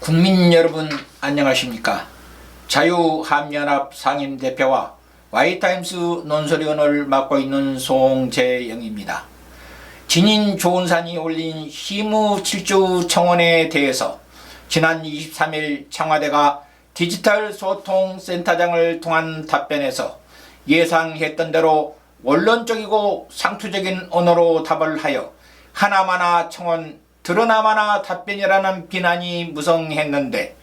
국민 여러분 안녕하십니까. 자유한미연합 상임대표와 와이타임스 논설위원을 맡고 있는 송재영입니다. 진인 조은산이 올린 시무 7주 청원에 대해서 지난 23일 청와대가 디지털 소통센터장을 통한 답변에서 예상했던 대로 원론적이고 상투적인 언어로 답을 하여 하나마나 청원 드러나마나 답변이라는 비난이 무성했는데,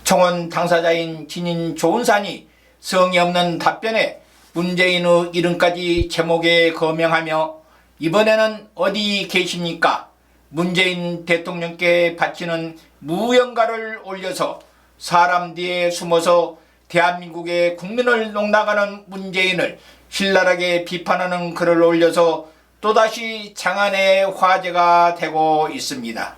청원 당사자인 진인 조은산이 성의 없는 답변에 문재인의 이름까지 제목에 거명하며 이번에는 어디 계십니까? 문재인 대통령께 바치는 무연가를 올려서 사람 뒤에 숨어서 대한민국의 국민을 농락하는 문재인을 신랄하게 비판하는 글을 올려서 또다시 장안의 화제가 되고 있습니다.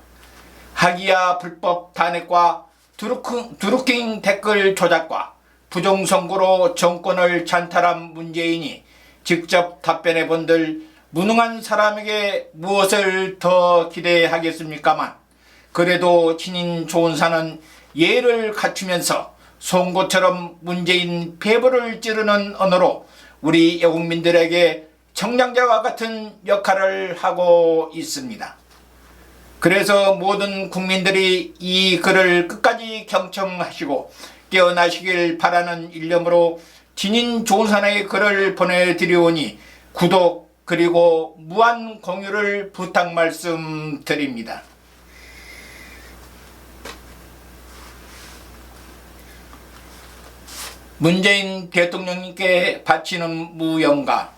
하기야 불법 탄핵과 드루킹 댓글 조작과 부정선거로 정권을 찬탈한 문재인이 직접 답변해 본들 무능한 사람에게 무엇을 더 기대하겠습니까만, 그래도 진인 조은산은 예를 갖추면서 송곳처럼 문재인 폐부를 찌르는 언어로 우리 애국민들에게 정량자와 같은 역할을 하고 있습니다. 그래서 모든 국민들이 이 글을 끝까지 경청하시고 깨어나시길 바라는 일념으로 진인 조은산의 글을 보내드리오니 구독 그리고 무한 공유를 부탁 말씀드립니다. 문재인 대통령님께 바치는 무연가.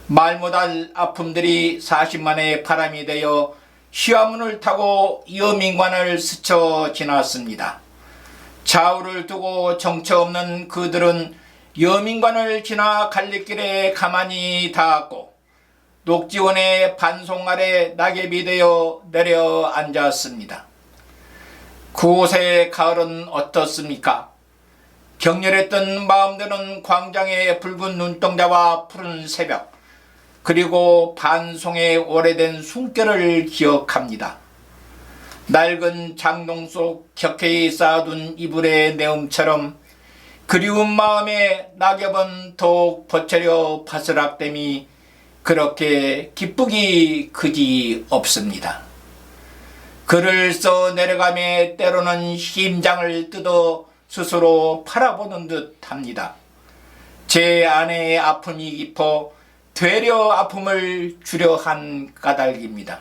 말 못할 아픔들이 40만의 바람이 되어 시화문을 타고 여민관을 스쳐 지났습니다. 좌우를 두고 정처 없는 그들은 여민관을 지나 갈림길에 가만히 닿았고 녹지원의 반송 아래 낙엽이 되어 내려앉았습니다. 그곳의 가을은 어떻습니까? 격렬했던 마음들은 광장의 붉은 눈동자와 푸른 새벽, 그리고 반송의 오래된 숨결을 기억합니다. 낡은 장롱 속 격해이 쌓아둔 이불의 내음처럼 그리운 마음에 낙엽은 더욱 버처려 바스락됨이 그렇게 기쁘기 그지 없습니다. 글을 써 내려가며 때로는 심장을 뜯어 스스로 팔아보는 듯 합니다. 제 안의 아픔이 깊어 되려 아픔을 주려 한 까닭입니다.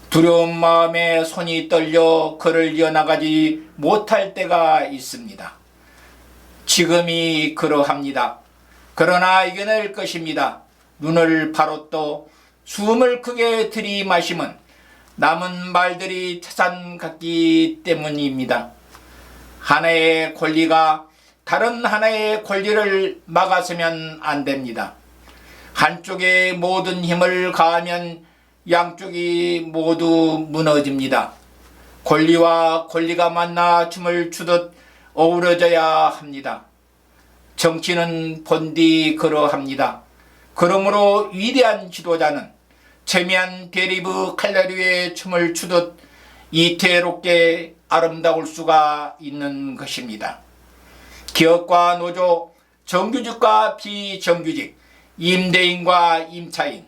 두려운 마음에 손이 떨려 글을 이어나가지 못할 때가 있습니다. 지금이 그러합니다. 그러나 이겨낼 것입니다. 눈을 바로 떠 숨을 크게 들이마시면 남은 말들이 태산 같기 때문입니다. 하나의 권리가 다른 하나의 권리를 막아서면 안 됩니다. 한쪽에 모든 힘을 가하면 양쪽이 모두 무너집니다. 권리와 권리가 만나 춤을 추듯 어우러져야 합니다. 정치는 본디 그러합니다. 그러므로 위대한 지도자는 재미한 대립의 칼날위에 춤을 추듯 이태롭게 아름다울 수가 있는 것입니다. 기업과 노조, 정규직과 비정규직, 임대인과 임차인,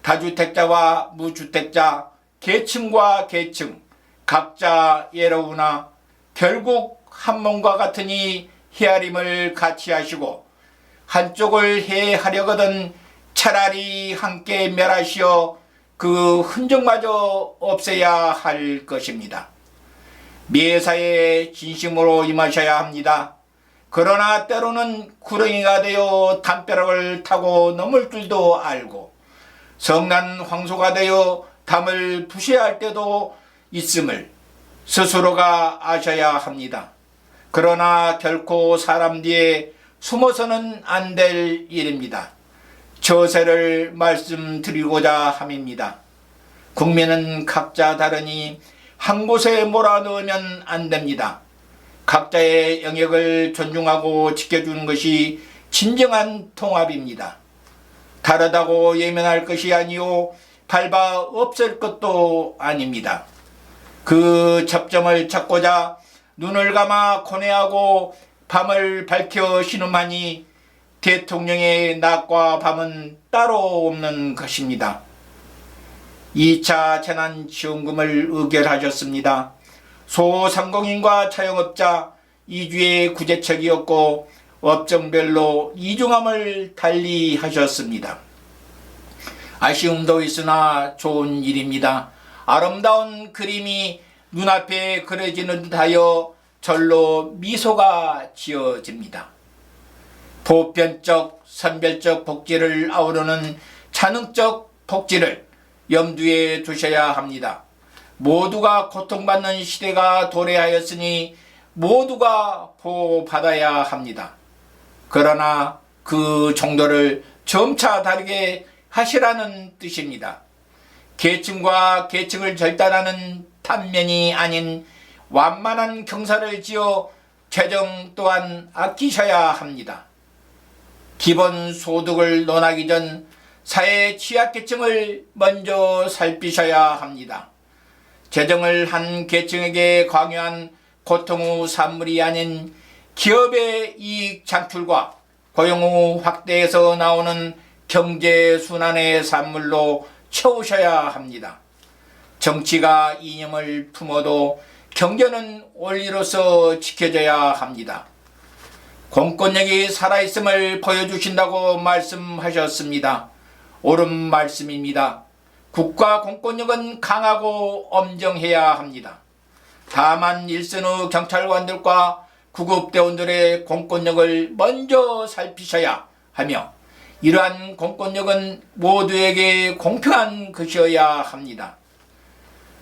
다주택자와 무주택자, 계층과 계층, 각자 예로우나 결국 한 몸과 같으니 헤아림을 같이 하시고 한쪽을 해하려거든 차라리 함께 멸하시어 그 흔적마저 없애야 할 것입니다. 매사에 진심으로 임하셔야 합니다. 그러나 때로는 구렁이가 되어 담벼락을 타고 넘을 줄도 알고 성난 황소가 되어 담을 부셔야 할 때도 있음을 스스로가 아셔야 합니다. 그러나 결코 사람 뒤에 숨어서는 안 될 일입니다. 저세를 말씀드리고자 함입니다. 국민은 각자 다르니 한 곳에 몰아넣으면 안 됩니다. 각자의 영역을 존중하고 지켜주는 것이 진정한 통합입니다. 다르다고 예민할 것이 아니요 밟아 없을 것도 아닙니다. 그 접점을 찾고자 눈을 감아 코뇌하고 밤을 밝혀 신음하니 대통령의 낮과 밤은 따로 없는 것입니다. 2차 재난지원금을 의결하셨습니다. 소상공인과 자영업자 2주의 구제책이었고 업종별로 이중함을 달리하셨습니다. 아쉬움도 있으나 좋은 일입니다. 아름다운 그림이 눈앞에 그려지는 듯하여 절로 미소가 지어집니다. 보편적, 선별적 복지를 아우르는 찬응적 복지를 염두에 두셔야 합니다. 모두가 고통받는 시대가 도래하였으니 모두가 보호받아야 합니다. 그러나 그 정도를 점차 다르게 하시라는 뜻입니다. 계층과 계층을 절단하는 단면이 아닌 완만한 경사를 지어 재정 또한 아끼셔야 합니다. 기본소득을 논하기 전 사회 취약계층을 먼저 살피셔야 합니다. 재정을 한 계층에게 강요한 고통 후 산물이 아닌 기업의 이익 창출과 고용 후 확대에서 나오는 경제순환의 산물로 채우셔야 합니다. 정치가 이념을 품어도 경제는 원리로서 지켜져야 합니다. 공권력이 살아있음을 보여주신다고 말씀하셨습니다. 옳은 말씀입니다. 국가 공권력은 강하고 엄정해야 합니다. 다만 일선의 경찰관들과 구급대원들의 공권력을 먼저 살피셔야 하며 이러한 공권력은 모두에게 공평한 것이어야 합니다.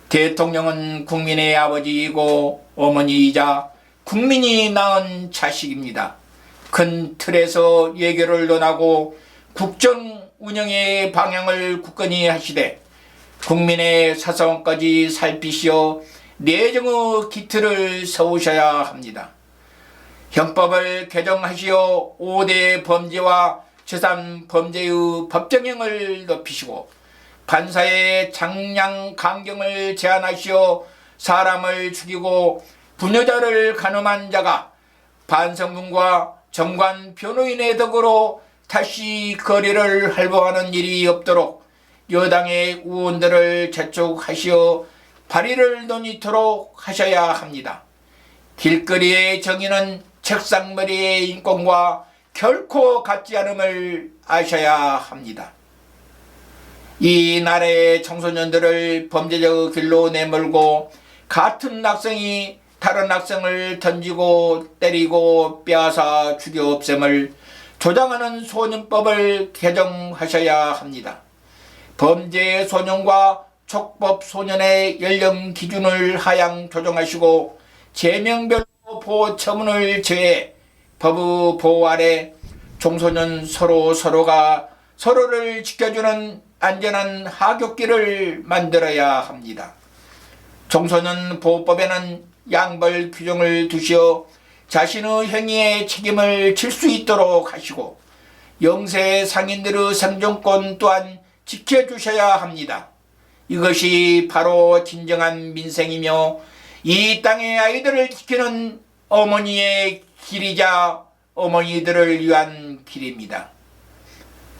대통령은 국민의 아버지이고 어머니이자 국민이 낳은 자식입니다. 큰 틀에서 예결을 논하고 국정 운영의 방향을 굳건히 하시되 국민의 사상까지 살피시어 내정의 기틀을 세우셔야 합니다. 형법을 개정하시어 5대 범죄와 재산 범죄의 법정형을 높이시고 판사의 장량 강경을 제한하시어 사람을 죽이고 부녀자를 간음한 자가 반성문과 정관 변호인의 덕으로 다시 거리를 활보하는 일이 없도록 여당의 의원들을 재촉하시어 발의를 논의토록 하셔야 합니다. 길거리의 정의는 책상머리의 인권과 결코 같지 않음을 아셔야 합니다. 이 나라의 청소년들을 범죄적 길로 내몰고 같은 학생이 다른 학생을 던지고 때리고 빼앗아 죽여 없앰을 조장하는 소년법을 개정하셔야 합니다. 범죄 소년과 촉법 소년의 연령 기준을 하향 조정하시고 제명별로 보호 처분을 제외 법의 보호 아래 청소년 서로가 서로를 지켜주는 안전한 하굣길을 만들어야 합니다. 청소년 보호법에는 양벌 규정을 두시어 자신의 행위에 책임을 질 수 있도록 하시고 영세 상인들의 생존권 또한 지켜주셔야 합니다. 이것이 바로 진정한 민생이며 이 땅의 아이들을 지키는 어머니의 길이자 어머니들을 위한 길입니다.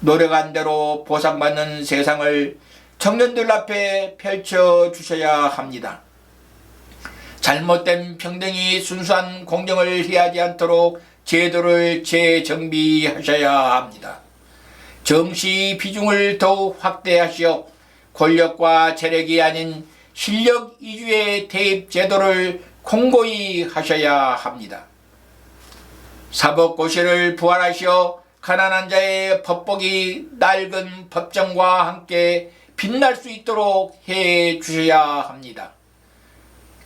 노력한 대로 보상받는 세상을 청년들 앞에 펼쳐주셔야 합니다. 잘못된 평등이 순수한 공정을 해하지 않도록 제도를 재정비하셔야 합니다. 정시 비중을 더욱 확대하시어 권력과 재력이 아닌 실력 위주의 대입 제도를 공고히 하셔야 합니다. 사법고시를 부활하시어 가난한 자의 법복이 낡은 법정과 함께 빛날 수 있도록 해 주셔야 합니다.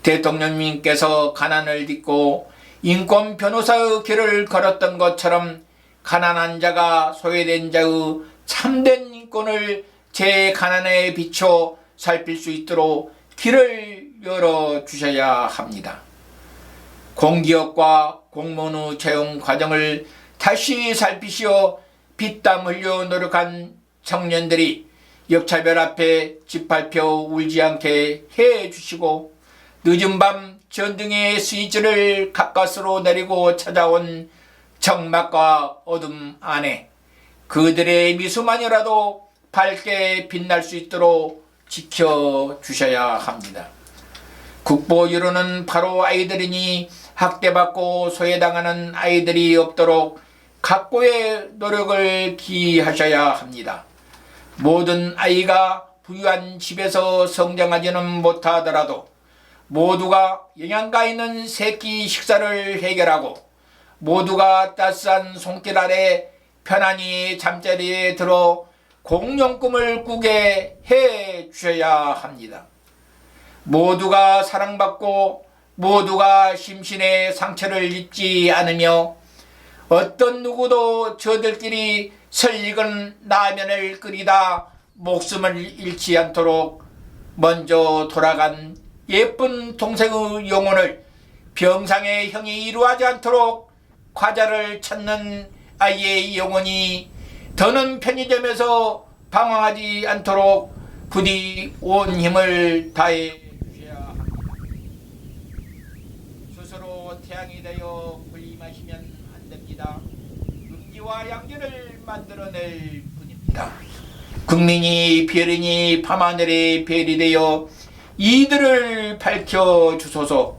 대통령님께서 가난을 딛고 인권 변호사의 길을 걸었던 것처럼 가난한 자가 소외된 자의 참된 인권을 제 가난에 비춰 살필 수 있도록 길을 열어주셔야 합니다. 공기업과 공무원의 채용 과정을 다시 살피시어 피땀 흘려 노력한 청년들이 역차별 앞에 짓밟혀 울지 않게 해 주시고 늦은 밤 전등의 스위치를 가까스로 내리고 찾아온 적막과 어둠 안에 그들의 미소만이라도 밝게 빛날 수 있도록 지켜주셔야 합니다. 국보유로는 바로 아이들이니 학대받고 소외당하는 아이들이 없도록 각고의 노력을 기하셔야 합니다. 모든 아이가 부유한 집에서 성장하지는 못하더라도 모두가 영양가 있는 새끼 식사를 해결하고 모두가 따스한 손길 아래 편안히 잠자리에 들어 공룡 꿈을 꾸게 해 주셔야 합니다. 모두가 사랑받고 모두가 심신의 상처를 입지 않으며 어떤 누구도 저들끼리 설익은 라면을 끓이다 목숨을 잃지 않도록 먼저 돌아간 예쁜 동생의 영혼을 병상의 형이 이루하지 않도록 과자를 찾는 아이의 영혼이 더는 편의점에서 방황하지 않도록 부디 온 힘을 다해 주셔야 합니다. 스스로 태양이 되어 군림하시면 안 됩니다. 음기와 양기를 만들어낼 뿐입니다. 국민이 별이니 밤하늘의 별이 되어 이들을 밝혀주소서.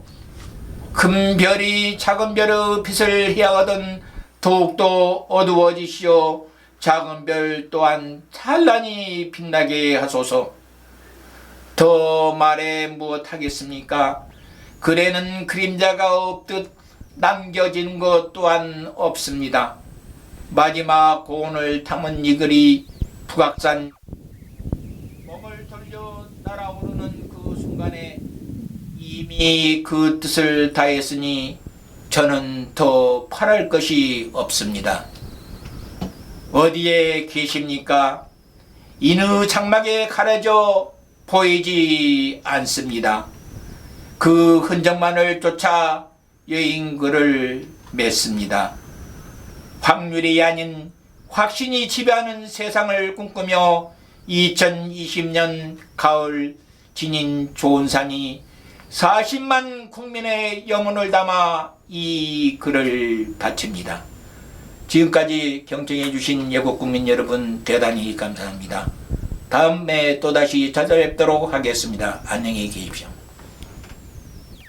큰 별이 작은 별의 빛을 헤아가던 더욱더 어두워지시어 작은 별 또한 찬란히 빛나게 하소서. 더 말해 무엇하겠습니까? 글에는 그림자가 없듯 남겨진 것 또한 없습니다. 마지막 고온을 담은 이 글이 북악산 몸을 돌려 날아오르는 그 순간에 이미 그 뜻을 다했으니 저는 더 바랄 것이 없습니다. 어디에 계십니까? 인의 장막에 가려져 보이지 않습니다. 그 흔적만을 쫓아 여인글을 맺습니다. 확률이 아닌 확신이 지배하는 세상을 꿈꾸며 2020년 가을 지닌 조은산이 40만 국민의 영혼을 담아 이 글을 바칩니다. 지금까지 경청해 주신 애국국민 여러분 대단히 감사합니다. 다음에 또다시 찾아뵙도록 하겠습니다. 안녕히 계십시오.